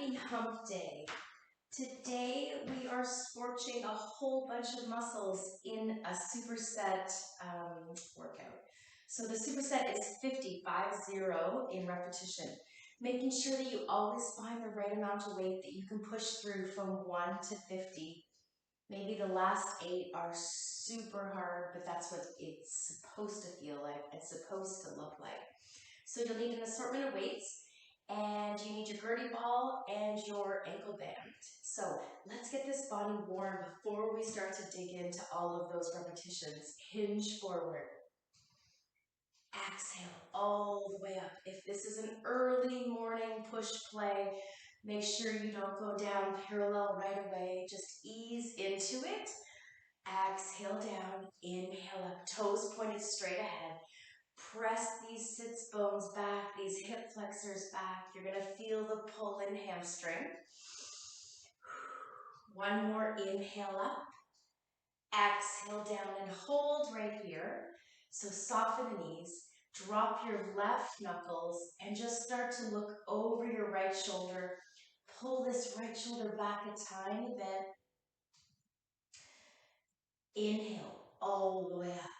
Happy hump day. Today we are scorching a whole bunch of muscles in a superset workout. So the superset is 50 in repetition, making sure that you always find the right amount of weight that you can push through from 1 to 50. Maybe the last 8 are super hard, but that's what it's supposed to feel like. It's supposed to look like. So you'll need an assortment of weights, and you need your gurney ball and your ankle band. So let's get this body warm before we start to dig into all of those repetitions. Hinge forward. Exhale all the way up. If this is an early morning push play, make sure you don't go down parallel right away. Just ease into it. Exhale down, inhale up, toes pointed straight ahead. Press these sits bones back, these hip flexors back. You're going to feel the pull in hamstring. One more inhale up. Exhale down and hold right here. So soften the knees. Drop your left knuckles and just start to look over your right shoulder. Pull this right shoulder back a tiny bit. Inhale all the way up.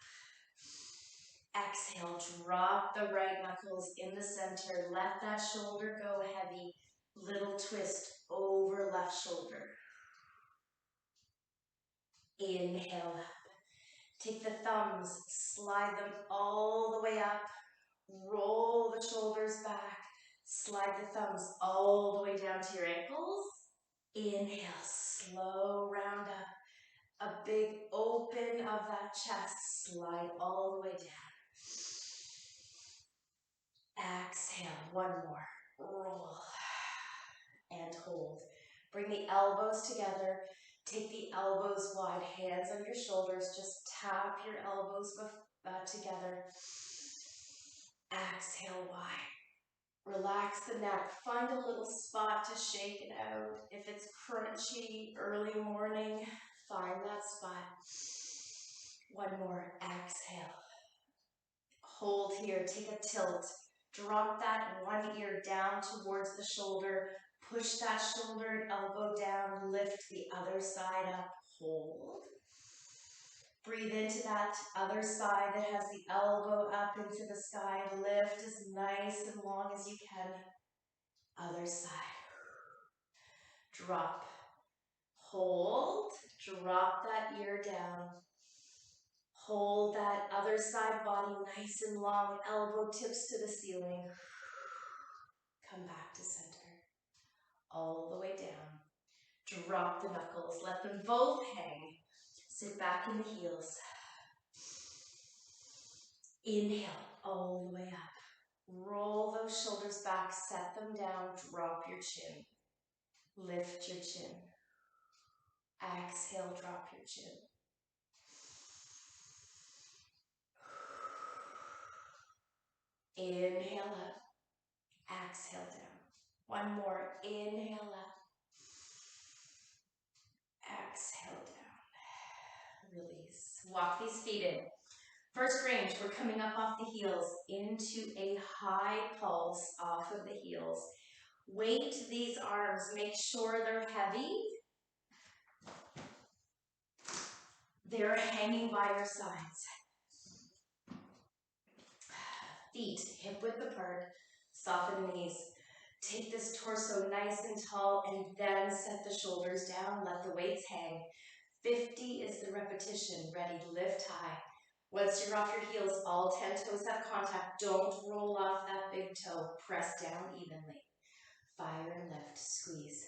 Exhale, drop the right knuckles in the center. Let that shoulder go heavy. Little twist over left shoulder. Inhale up. Take the thumbs, slide them all the way up. Roll the shoulders back. Slide the thumbs all the way down to your ankles. Inhale, slow round up. A big open of that chest. Slide all the way down. Exhale, one more. Roll and hold. Bring the elbows together. Take the elbows wide, hands on your shoulders. Just tap your elbows together. Exhale wide. Relax the neck. Find a little spot to shake it out. If it's crunchy, early morning, find that spot. One more. Exhale. Hold here. Take a tilt. Drop that one ear down towards the shoulder. Push that shoulder and elbow down. Lift the other side up. Hold. Breathe into that other side that has the elbow up into the sky. Lift as nice and long as you can. Other side. Drop. Hold. Drop that ear down. Hold that other side body nice and long. Elbow tips to the ceiling. Come back to center. All the way down. Drop the knuckles. Let them both hang. Sit back in the heels. Inhale all the way up. Roll those shoulders back. Set them down. Drop your chin. Lift your chin. Exhale, drop your chin. Inhale up. Exhale down. One more. Inhale up. Exhale down. Release. Walk these feet in. First range, we're coming up off the heels into a high pulse off of the heels. Weight these arms. Make sure they're heavy. They're hanging by your sides. Feet hip width apart. Soften the knees. Take this torso nice and tall and then set the shoulders down. Let the weights hang. 50 is the repetition. Ready, lift high. Once you're off your heels, all 10 toes have contact. Don't roll off that big toe. Press down evenly. Fire and lift. Squeeze.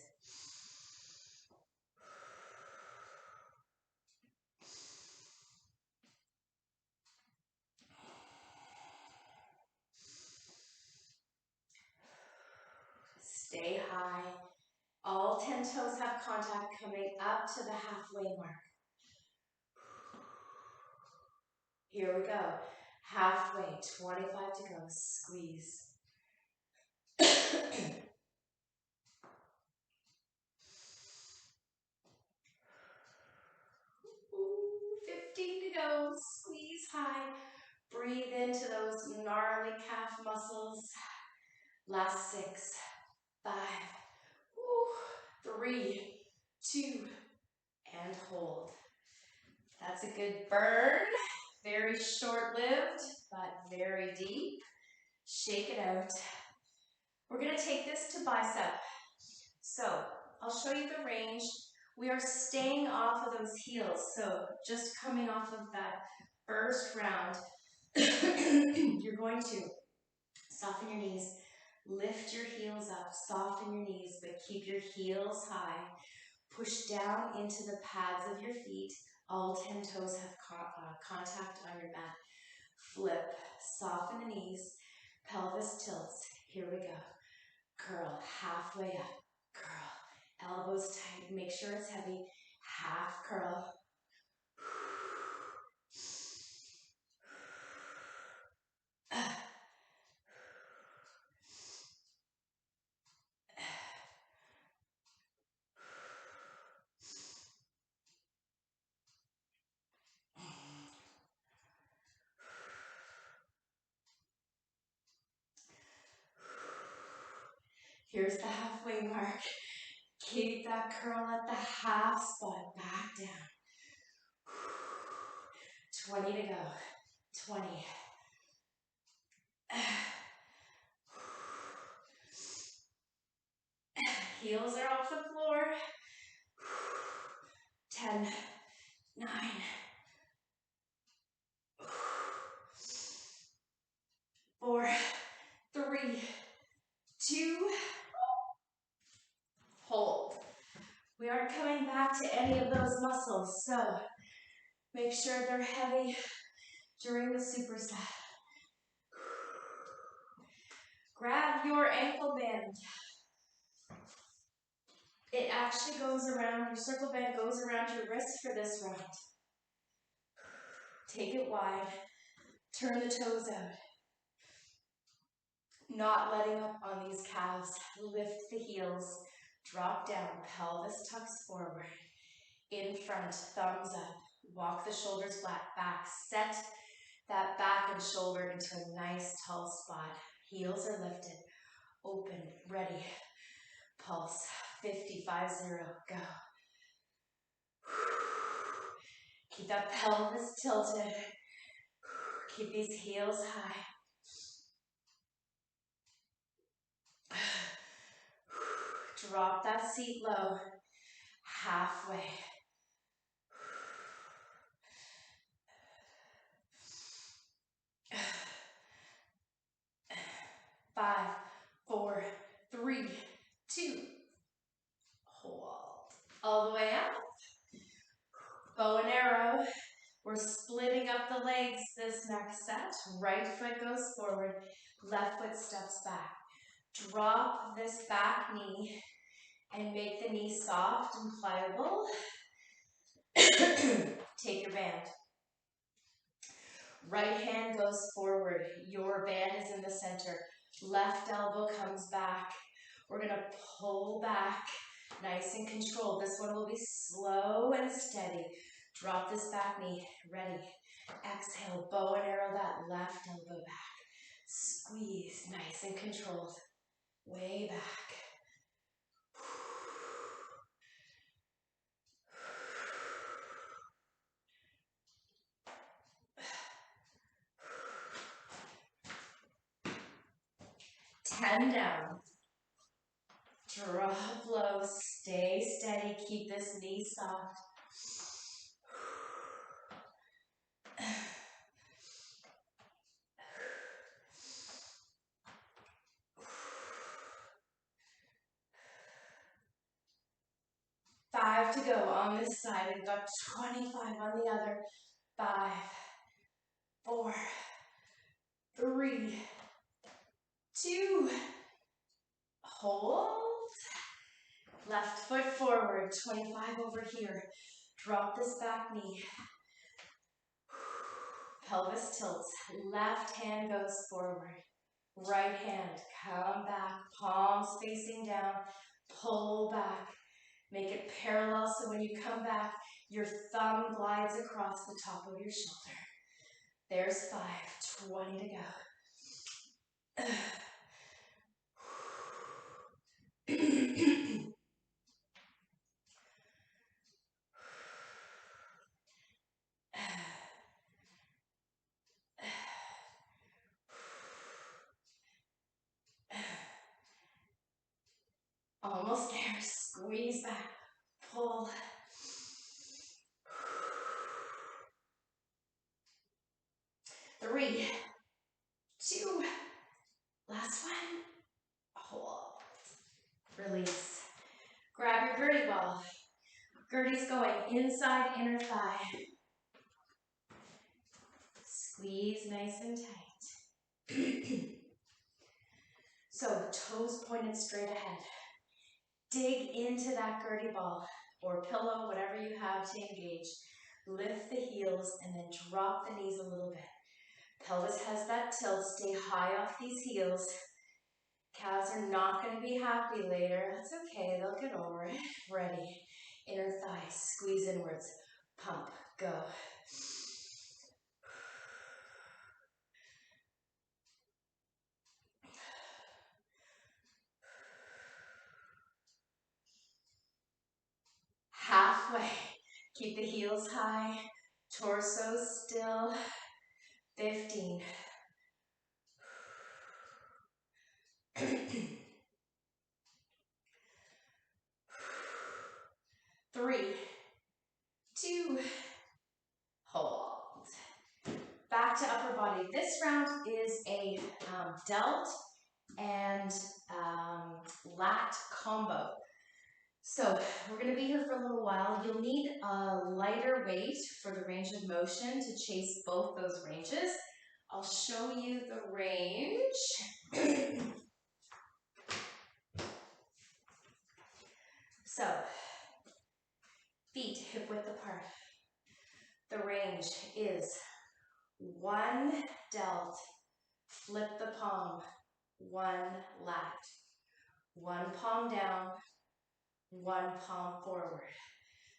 Stay high. All 10 toes have contact coming up to the halfway mark. Here we go. Halfway, 25 to go. Squeeze. 15 to go. Squeeze high. Breathe into those gnarly calf muscles. Last 6, 5, 3, 2, and hold. That's a good burn. Very short-lived, but very deep. Shake it out. We're going to take this to bicep. So I'll show you the range. We are staying off of those heels. So just coming off of that first round, you're going to soften your knees, lift your heels up, soften your knees, but keep your heels high. Push down into the pads of your feet. All 10 toes have contact on your mat. Flip, soften the knees, pelvis tilts. Here we go. Curl, halfway up, curl. Elbows tight, make sure it's heavy. Half curl. Here's the halfway mark. Keep that curl at the half spot, back down. 20 to go. 20. Heels are off the floor. 10, 9, 4, 3, 2, hold. We aren't coming back to any of those muscles, so make sure they're heavy during the superset. Grab your ankle band. It actually goes around, your circle band goes around your wrist for this round. Take it wide, turn the toes out. Not letting up on these calves. Lift the heels, drop down, pelvis tucks forward. In front, thumbs up. Walk the shoulders flat back. Set that back and shoulder into a nice tall spot. Heels are lifted. Open, ready. Pulse. 50, 5-0, go. Keep that pelvis tilted. Keep these heels high. Drop that seat low. Halfway. 5, 4, 3, 2, hold. All the way up. Bow and arrow. We're splitting up the legs this next set. Right foot goes forward, left foot steps back. Drop this back knee and make the knee soft and pliable. Take your band. Right hand goes forward. Your band is in the center. Left elbow comes back. We're going to pull back, nice and controlled. This one will be slow and steady. Drop this back knee. Ready. Exhale, bow and arrow that left elbow back. Squeeze, nice and controlled. Way back. 10 down. Drop low, stay steady, keep this knee soft. Five to go on this side. We've got 25 on the other. 5, 4, 3, 2, hold. Left foot forward, 25 over here. Drop this back knee. Pelvis tilts. Left hand goes forward. Right hand, come back. Palms facing down. Pull back. Make it parallel so when you come back, your thumb glides across the top of your shoulder. There's 5, 20 to go. Almost there. Squeeze back. Pull. 3, 2, last one. Hold. Release. Grab your Gertie ball. Gertie's going inside inner thigh. Squeeze nice and tight. So toes pointed straight ahead. Dig into that Gertie ball or pillow, whatever you have to engage. Lift the heels and then drop the knees a little bit. Pelvis has that tilt. Stay high off these heels. Calves are not going to be happy later. That's okay. They'll get over it. Ready. Inner thighs. Squeeze inwards. Pump. Go. Halfway. Keep the heels high. Torso still. 15. 3, 2, hold. Back to upper body. This round is a delt and lat combo. So we're going to be here for a little while. You'll need a lighter weight for the range of motion to chase both those ranges. I'll show you the range. So, feet hip width apart. The range is 1 delt, flip the palm, 1 lat, 1 palm down, 1 palm forward.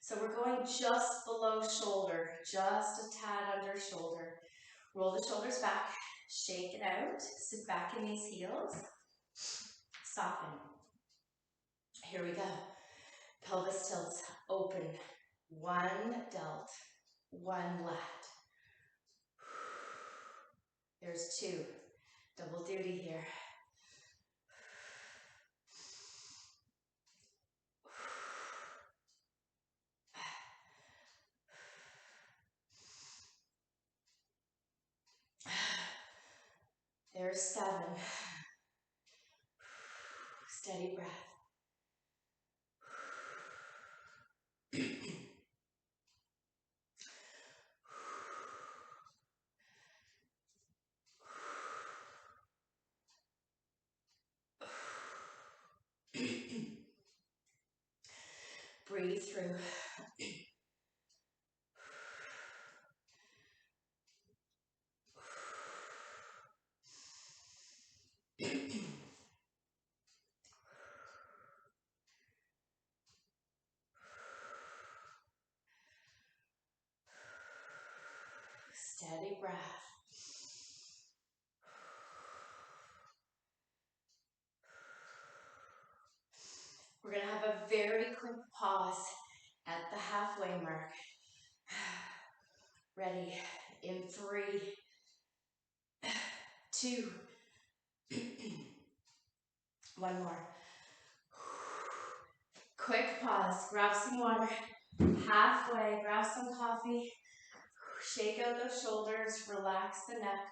So we're going just below shoulder, just a tad under shoulder. Roll the shoulders back, shake it out, sit back in these heels, soften. Here we go. Pelvis tilts, open, 1 delt, 1 lat. There's 2, double duty here. There's 7. Steady breath. Breathe through. Steady breath. We're going to have a very quick pause at the halfway mark. Ready? In 3, 2, 1 more. Quick pause. Grab some water. Halfway. Grab some coffee. Shake out those shoulders. Relax the neck.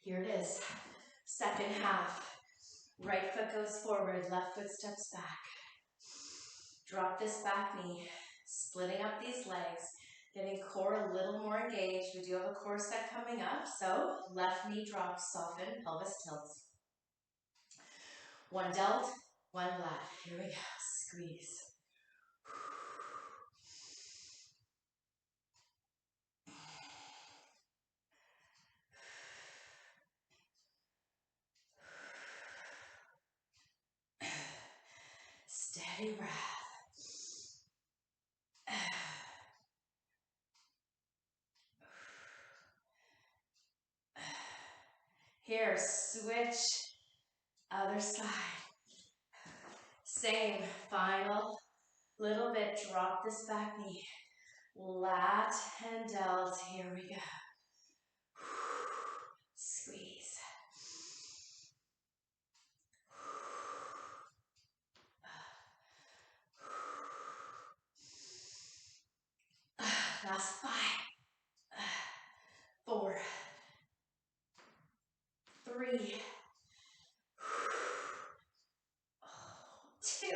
Here it is. Second half. Right foot goes forward, left foot steps back. Drop this back knee, splitting up these legs, getting core a little more engaged. We do have a core set coming up, so left knee drops, soften, pelvis tilts. 1 delt, 1 lat. Here we go. Squeeze. Steady breath. Here, switch, other side. Same, final little bit, drop this back knee. Lat and delt, here we go. Last 5, 4, 3, 2.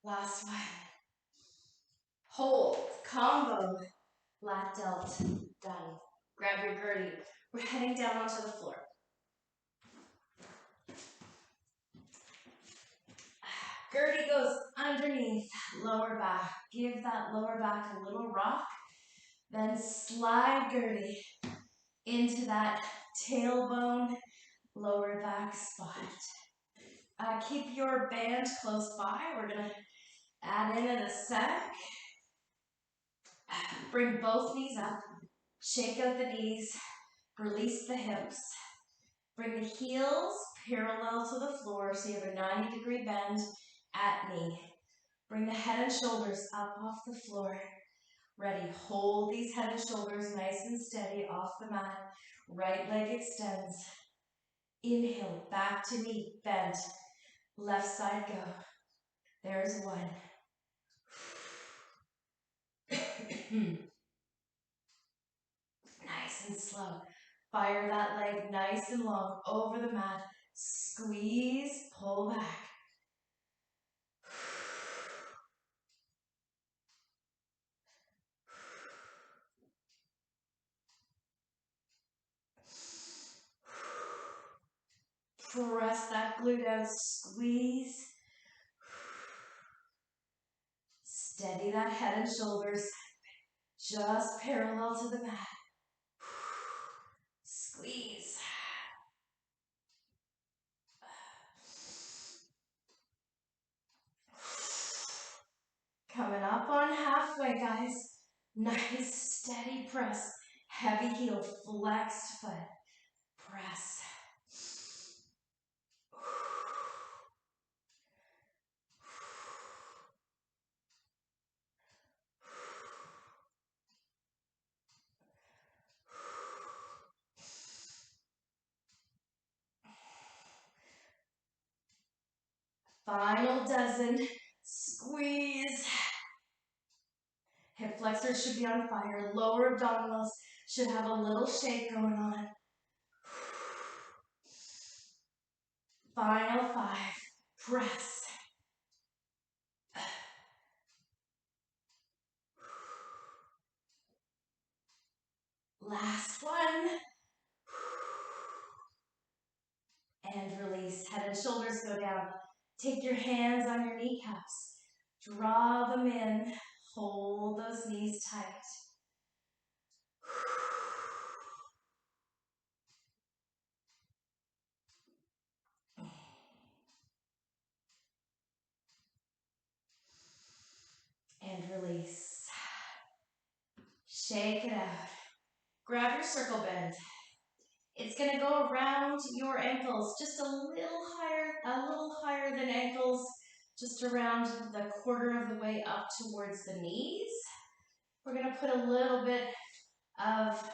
Last one. Hold, combo, lat delt, done. Grab your Gertie. We're heading down onto the floor. Gertie goes underneath, lower back. Give that lower back a little rock. Then slide Gertie into that tailbone, lower back spot. Keep your band close by. We're going to add in a sec. Bring both knees up. Shake out the knees. Release the hips. Bring the heels parallel to the floor so you have a 90-degree bend at knee. Bring the head and shoulders up off the floor. Ready. Hold these head and shoulders nice and steady off the mat. Right leg extends. Inhale, back to knee, bend. Left side go. There's 1. Nice and slow. Fire that leg nice and long over the mat. Squeeze, pull back. Press that glute out, squeeze. Steady that head and shoulders, just parallel to the mat. Squeeze. Coming up on halfway, guys. Nice, steady press. Heavy heel, flexed foot. Press. Final dozen. Squeeze. Hip flexors should be on fire. Lower abdominals should have a little shake going on. Final 5. Press. Last one. And release. Head and shoulders go down. Take your hands on your kneecaps. Draw them in. Hold those knees tight. And release. Shake it out. Grab your circle bend. It's going to go around your ankles, just a little higher than ankles, just around the quarter of the way up towards the knees. We're going to put a little bit of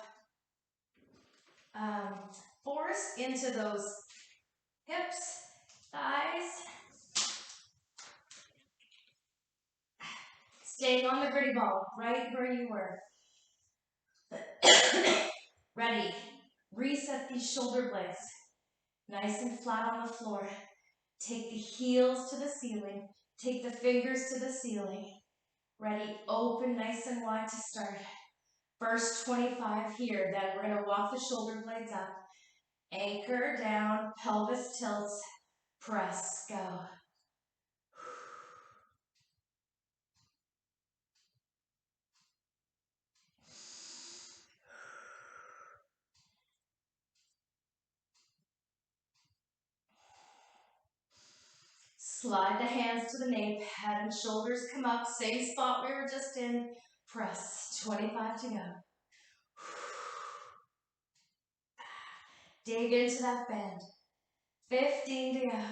force into those hips, thighs. Staying on the gritty ball, right where you were. Ready. Reset these shoulder blades. Nice and flat on the floor. Take the heels to the ceiling. Take the fingers to the ceiling. Ready, open nice and wide to start. First 25 here. Then we're going to walk the shoulder blades up. Anchor down, pelvis tilts, press, go. Slide the hands to the nape, head and shoulders come up, same spot we were just in. Press, 25 to go. Dig into that bend. 15 to go.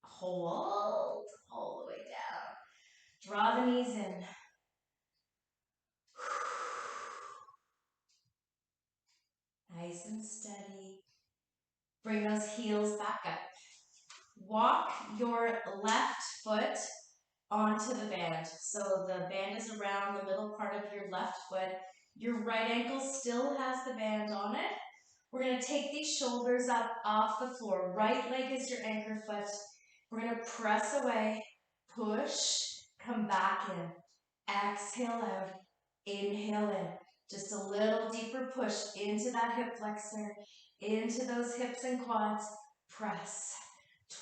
Hold all the way down. Draw the knees in. Nice and steady. Bring those heels back up. Walk your left foot onto the band. So the band is around the middle part of your left foot. Your right ankle still has the band on it. We're going to take these shoulders up off the floor. Right leg is your anchor foot. We're going to press away, push, come back in. Exhale out, inhale in. Just a little deeper push into that hip flexor, into those hips and quads. Press.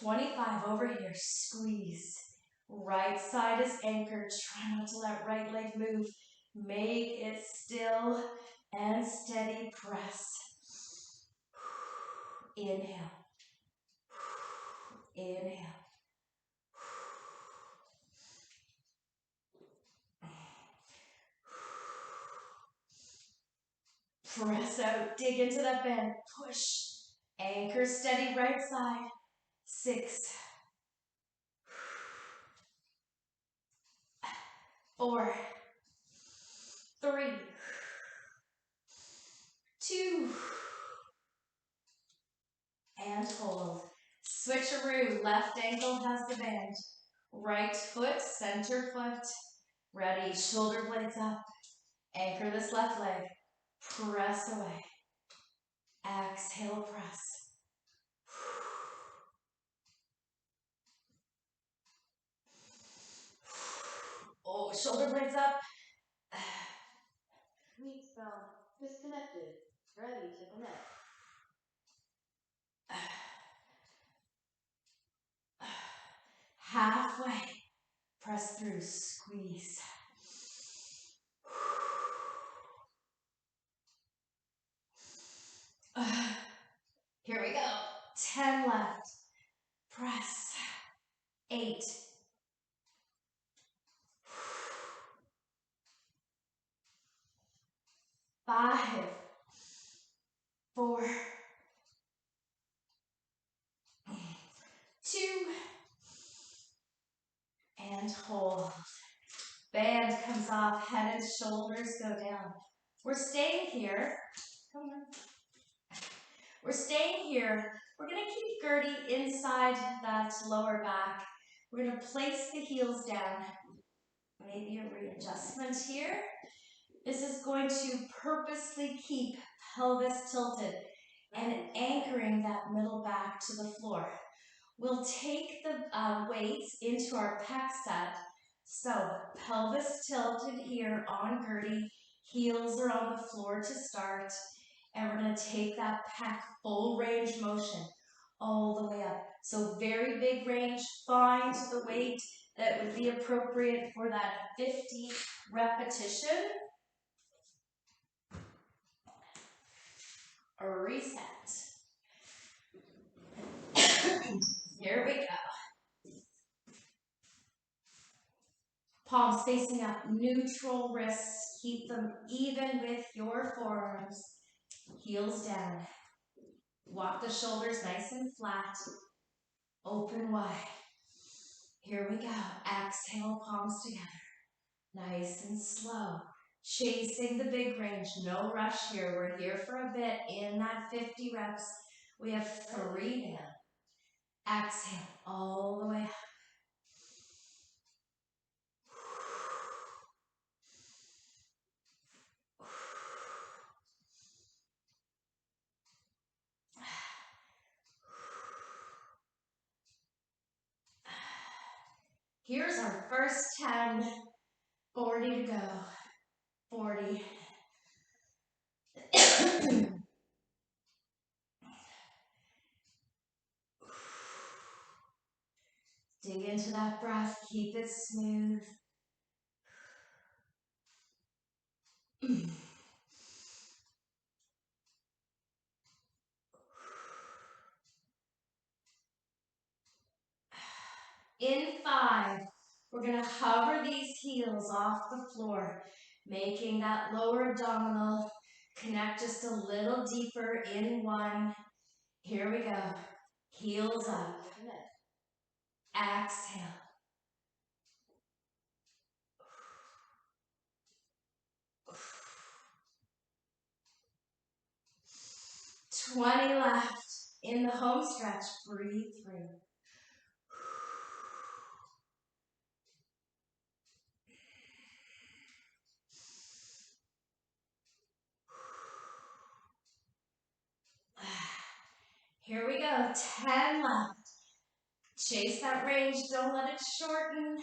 25 over here, squeeze. Right side is anchored. Try not to let right leg move. Make it still and steady press. Inhale. Inhale. Press out, dig into that bend, push. Anchor steady right side. 6, 4, 3, 2, and hold. Switcheroo, left ankle has the band. Right foot, center foot. Ready, shoulder blades up. Anchor this left leg. Press away. Exhale, press. Oh, shoulder blades up. Meet spell disconnected. Ready to connect. Halfway. Press through, squeeze. Here we go. 10 left. Press. 8. 5. 4. 2. And hold. Band comes off, head and shoulders go down. We're staying here. Come on. We're staying here. We're going to keep Gertie inside that lower back. We're going to place the heels down. Maybe a readjustment here. This is going to purposely keep pelvis tilted and anchoring that middle back to the floor. We'll take the weights into our pec set. So pelvis tilted here on Gertie. Heels are on the floor to start. And we're going to take that pec full range motion all the way up. So very big range. Find the weight that would be appropriate for that 50 repetition. A reset. Here we go. Palms facing up, neutral wrists. Keep them even with your forearms. Heels down. Walk the shoulders nice and flat. Open wide. Here we go. Exhale, palms together. Nice and slow. Chasing the big range. No rush here. We're here for a bit in that 50 reps. We have 3 down. Exhale all the way up. Here's our first 10. 40 to go. 40. Dig into that breath. Keep it smooth. In 5, we're going to hover these heels off the floor, making that lower abdominal connect just a little deeper in 1. Here we go. Heels up. Exhale. 20 left. In the home stretch, breathe through. Here we go, 10 left. Chase that range, don't let it shorten.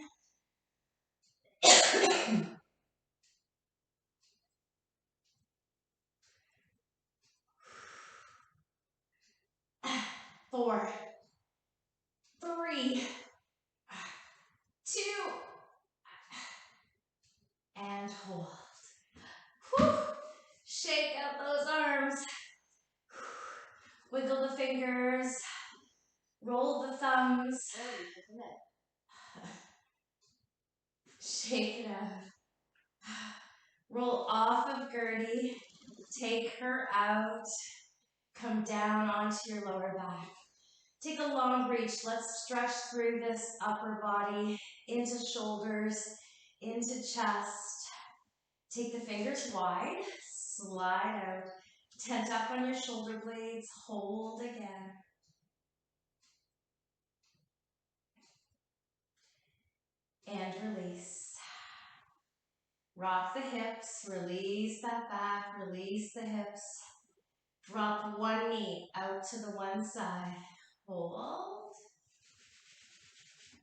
4, 3, 2, and hold. Whew. Shake out those arms. Wiggle the fingers. Roll the thumbs. Shake it out. Roll off of Gertie. Take her out. Come down onto your lower back. Take a long reach. Let's stretch through this upper body into shoulders, into chest. Take the fingers wide. Slide out. Tent up on your shoulder blades. Hold again. And release. Rock the hips. Release that back. Release the hips. Drop one knee out to the one side. Hold.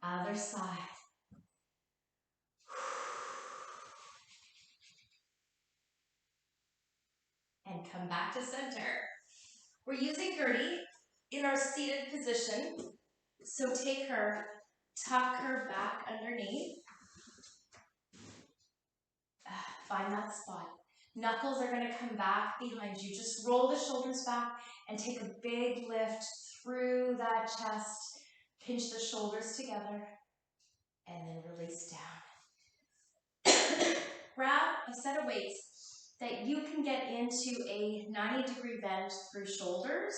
Other side. And come back to center. We're using Gertie in our seated position. So take her, tuck her back underneath. Find that spot. Knuckles are going to come back behind you. Just roll the shoulders back and take a big lift through that chest. Pinch the shoulders together and then release down. Grab a set of weights that you can get into a 90-degree bend through shoulders.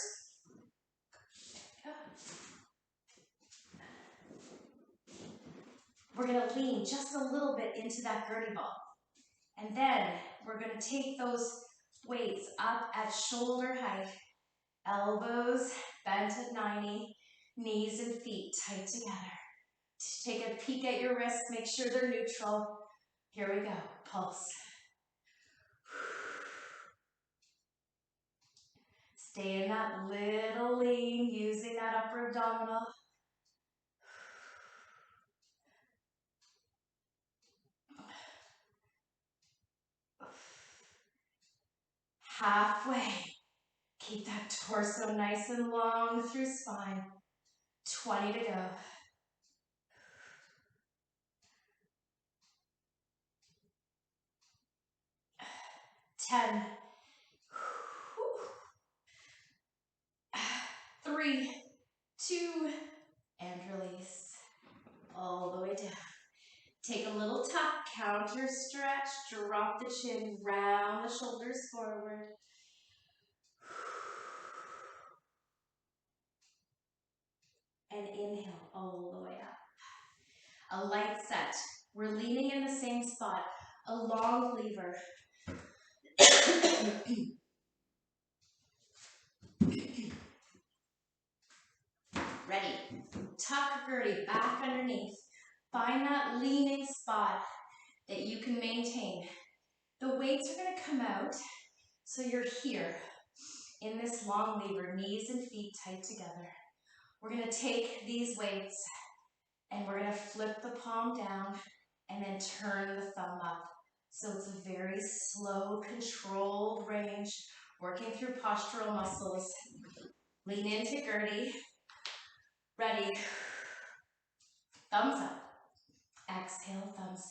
We're going to lean just a little bit into that Gertie ball. And then we're going to take those weights up at shoulder height, elbows bent at 90, knees and feet tight together. Take a peek at your wrists, make sure they're neutral. Here we go, pulse. Stay in that little lean, using that upper abdominal. Halfway. Keep that torso nice and long through spine. 20 to go. 10. 3, 2, and release. All the way down. Take a little tuck, counter stretch, drop the chin, round the shoulders forward. And inhale all the way up. A light set. We're leaning in the same spot. A long lever. Ready. Tuck Gertie back underneath. Find that leaning spot that you can maintain. The weights are going to come out, so you're here in this long lever, knees and feet tight together. We're going to take these weights and we're going to flip the palm down and then turn the thumb up. So it's a very slow, controlled range, working through postural muscles. Lean into Gertie. Ready. Thumbs up. Exhale, thumbs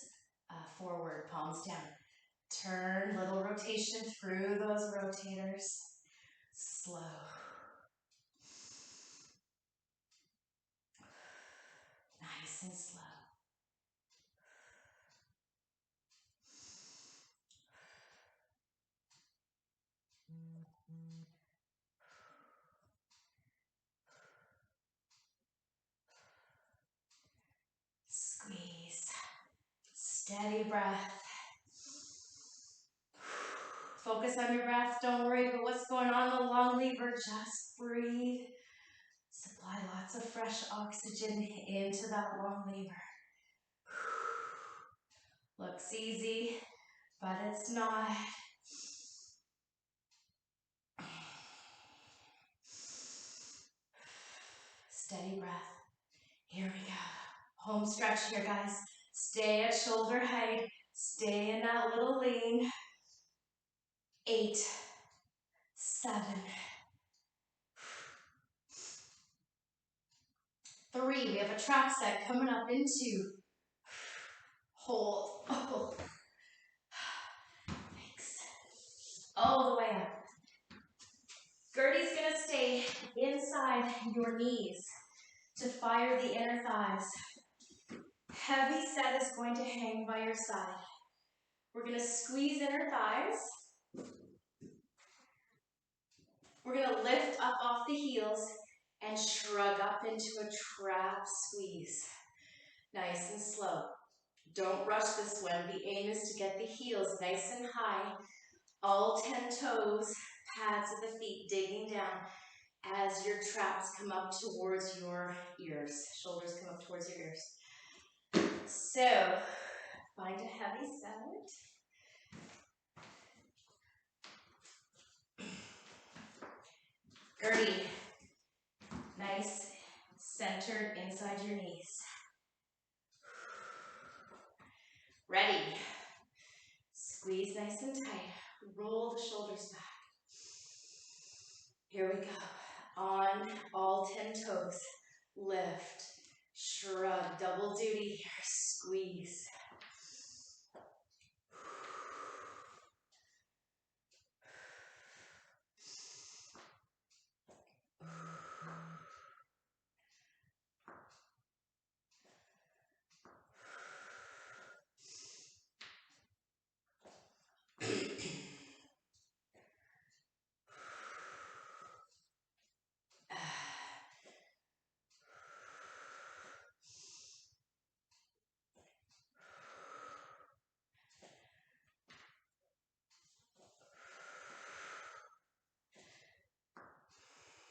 forward, palms down. Turn, little rotation through those rotators. Slow. Nice and slow. Squeeze. Steady breath. Focus on your breath. Don't worry about what's going on in the long lever. Just breathe. Apply lots of fresh oxygen into that long lever. Looks easy, but it's not. Steady breath. Here we go. Home stretch here, guys. Stay at shoulder height. Stay in that little lean. 8, 7, 3. We have a trap set coming up into hold. Oh. Thanks. All the way up. Gertie's gonna stay inside your knees to fire the inner thighs. Heavy set is going to hang by your side. We're gonna squeeze inner thighs. We're gonna lift up off the heels and shrug up into a trap squeeze. Nice and slow. Don't rush this one. The aim is to get the heels nice and high. All 10 toes, pads of the feet digging down as your traps come up towards your ears. Shoulders come up towards your ears. So, find a heavy set. Gertie, nice, centered inside your knees. Ready. Squeeze nice and tight. Roll the shoulders back. Here we go. On all 10 toes. Lift, shrug, double duty here. Squeeze.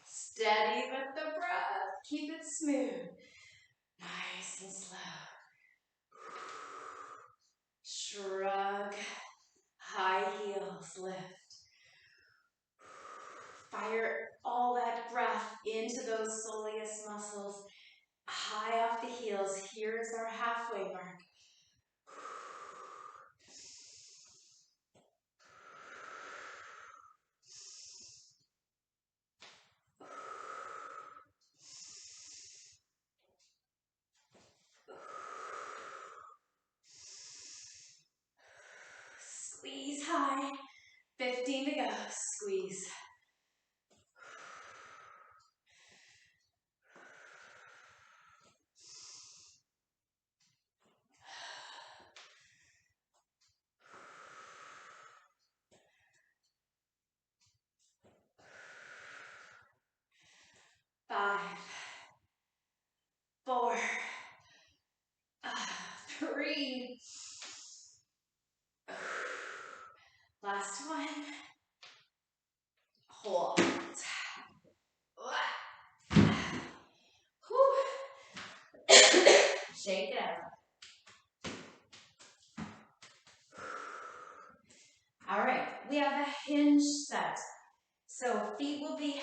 Steady with the breath. Keep it smooth. Nice and slow. Shrug. High heels. Lift. Fire all that breath into those soleus muscles. High off the heels. Here's our halfway mark. Squeeze high. 15 to go. Squeeze. Five, 4, 3. Last one. Hold. Shake it out. All right, we have a hinge set. So feet will be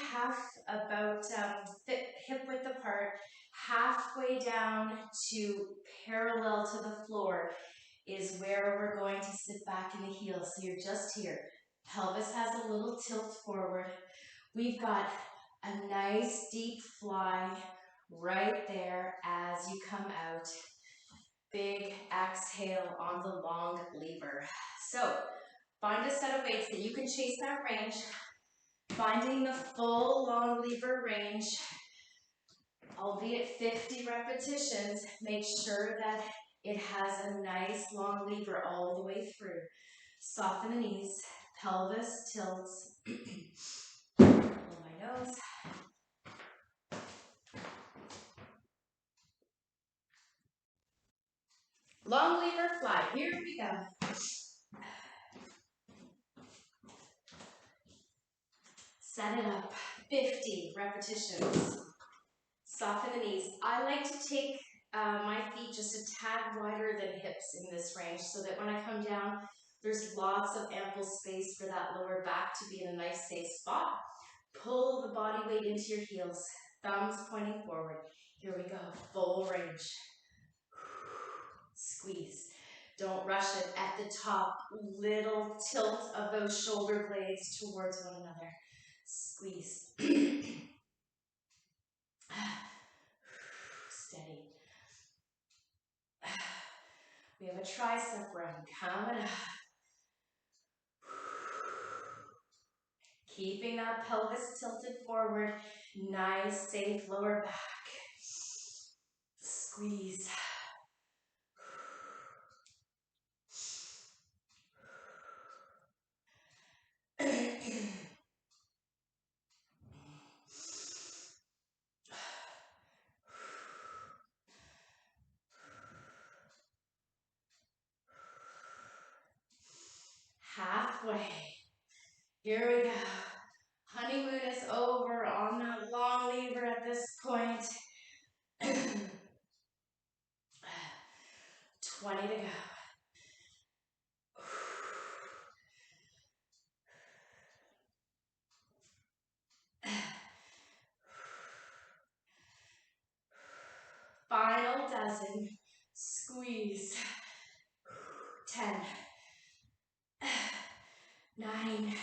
about hip width apart, halfway down to parallel to the floor is where we're going to sit back in the heels. So you're just here. Pelvis has a little tilt forward. We've got a nice deep fly right there as you come out. Big exhale on the long lever. So find a set of weights that you can chase that range. Finding the full long lever range, albeit 50 repetitions, make sure that it has a nice long lever all the way through. Soften the knees, pelvis tilts. Blow my nose. Long lever fly, here we go. Set it up, 50 repetitions. Soften the knees. I like to take my feet just a tad wider than hips in this range so that when I come down, there's lots of ample space for that lower back to be in a nice safe spot. Pull the body weight into your heels, thumbs pointing forward. Here we go, full range. Squeeze. Don't rush it. At the top, little tilt of those shoulder blades towards one another. Squeeze. Steady. We have a tricep round coming up. Keeping that pelvis tilted forward. Nice, safe lower back. Squeeze. Halfway. Here we go. Honeymoon is over on that long lever at this point. 20 to go. Final dozen. Squeeze. 10. 9.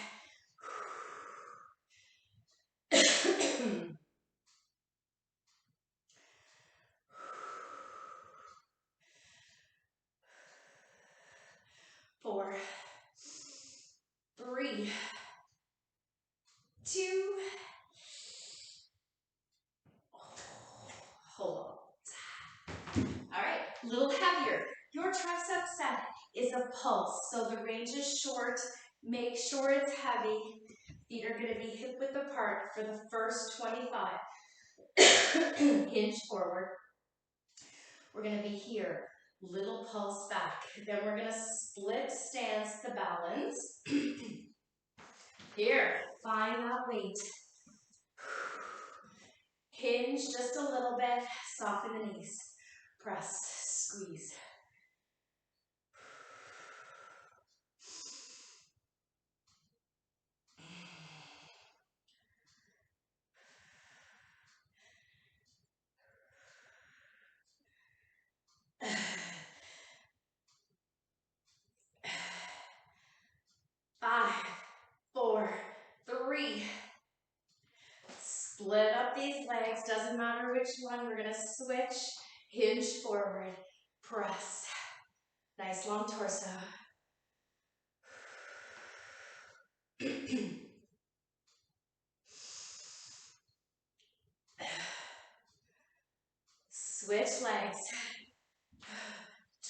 4. 3. 2. Hold on. All right, a little heavier. Your tricep set is a pulse, so the range is short. Make sure it's heavy. Feet are going to be hip width apart for the first 25. Hinge forward. We're going to be here. Little pulse back. Then we're going to split stance the balance. Here, find that weight. Hinge just a little bit. Soften the knees. Press, squeeze. Five, 4, 3. Split up these legs, doesn't matter which one, we're gonna switch, hinge forward, press. Nice long torso. Switch legs.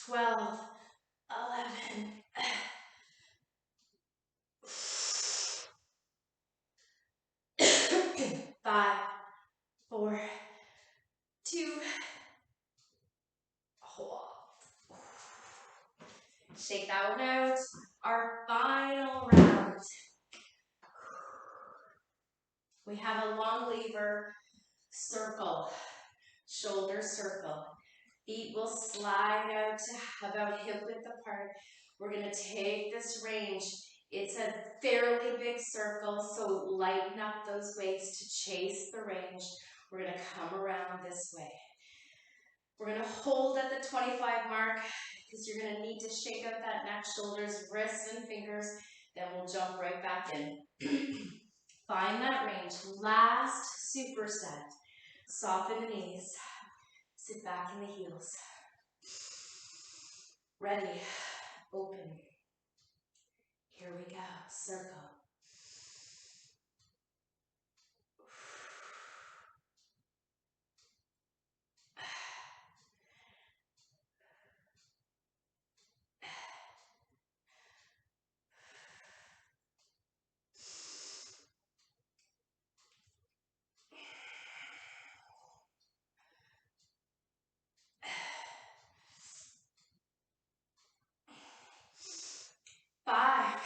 12, 11. 5, 4, 2. Hold. Shake that one out. Our final round. We have a long lever circle, shoulder circle. Feet will slide out to about hip width apart. We're going to take this range. It's a fairly big circle, so lighten up those weights to chase the range. We're going to come around this way. We're going to hold at the 25 mark because you're going to need to shake out that neck, shoulders, wrists, and fingers. Then we'll jump right back in. Find that range. Last superset. Soften the knees. Sit back in the heels. Ready. Open. Here we go. Circle. Five,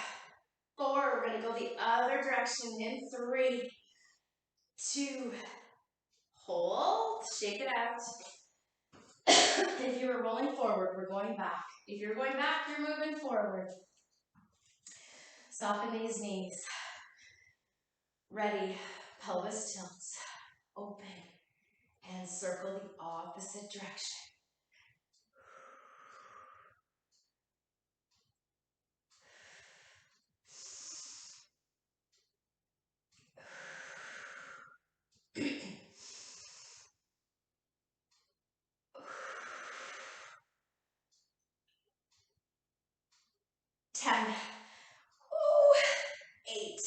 4. We're going to go the other direction in 3, 2. Hold. Shake it out. If you were rolling forward, we're going back. If you're going back, you're moving forward. Soften these knees. Ready. Pelvis tilts. Open. And circle the opposite direction. Ten. Ooh. 8.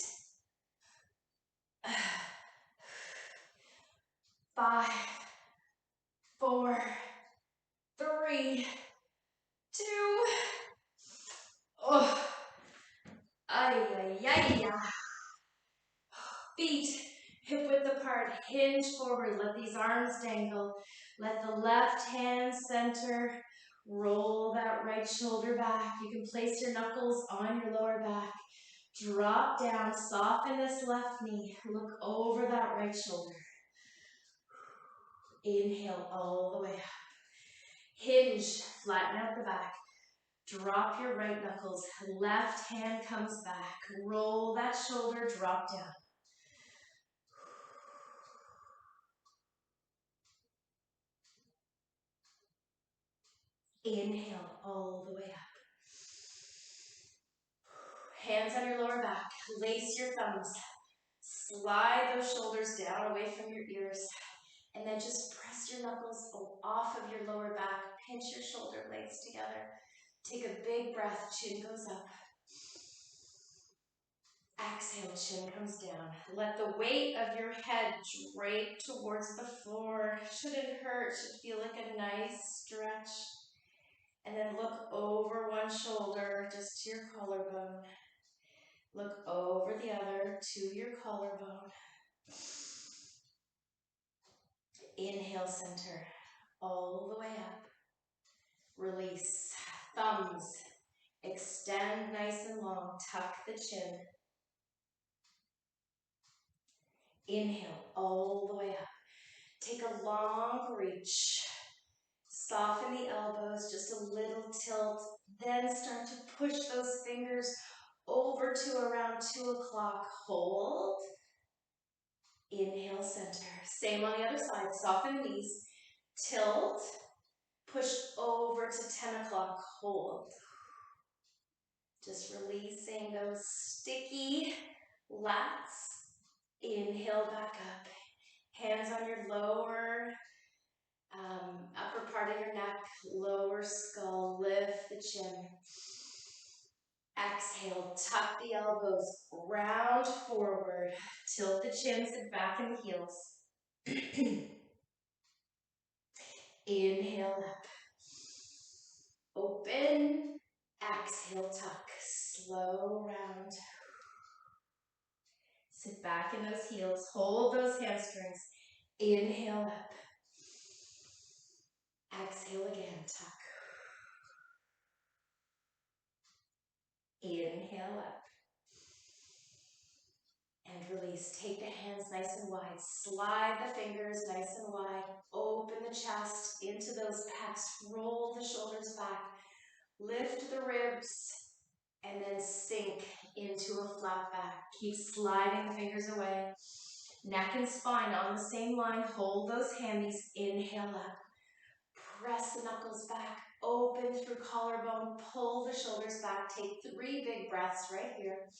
5. 4. 3. 2. Oh. Ay, ay, ay, ay. Feet hip width apart, hinge forward, let these arms dangle. Let the left hand center, roll that right shoulder back. You can place your knuckles on your lower back. Drop down, soften this left knee. Look over that right shoulder. Inhale all the way up. Hinge, flatten out the back. Drop your right knuckles. Left hand comes back. Roll that shoulder, drop down. Inhale all the way up. Hands on your lower back. Lace your thumbs. Slide those shoulders down away from your ears. And then just press your knuckles off of your lower back. Pinch your shoulder blades together. Take a big breath. Chin goes up. Exhale, chin comes down. Let the weight of your head drape towards the floor. Shouldn't hurt. Should feel like a nice stretch. And then look over one shoulder, just to your collarbone. Look over the other to your collarbone. Inhale, center, all the way up. Release. Thumbs. Extend nice and long. Tuck the chin. Inhale, all the way up. Take a long reach. Soften the elbows, just a little tilt. Then start to push those fingers over to around 2 o'clock. Hold. Inhale, center. Same on the other side. Soften the knees. Tilt. Push over to 10 o'clock. Hold. Just releasing those sticky lats. Inhale back up. Hands on your lower, upper part of your neck, lower skull. Lift the chin. Exhale, tuck the elbows, round forward. Tilt the chin, sit back in the heels. Inhale up. Open. Exhale, tuck. Slow round. Sit back in those heels. Hold those hamstrings. Inhale up. Exhale again, tuck. Inhale up. And release. Take the hands nice and wide. Slide the fingers nice and wide. Open the chest into those pecs. Roll the shoulders back. Lift the ribs. And then sink into a flat back. Keep sliding the fingers away. Neck and spine on the same line. Hold those hammies. Inhale up. Press the knuckles back. Open through collarbone. Pull the shoulders back. Take 3 big breaths right here.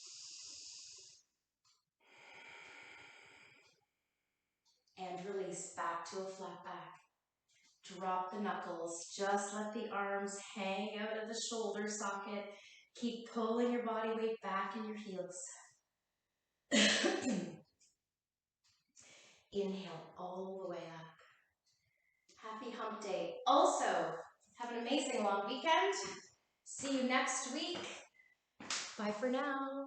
And release back to a flat back. Drop the knuckles. Just let the arms hang out of the shoulder socket. Keep pulling your body weight back in your heels. Inhale all the way up. Happy hump day. Also, have an amazing long weekend. See you next week. Bye for now.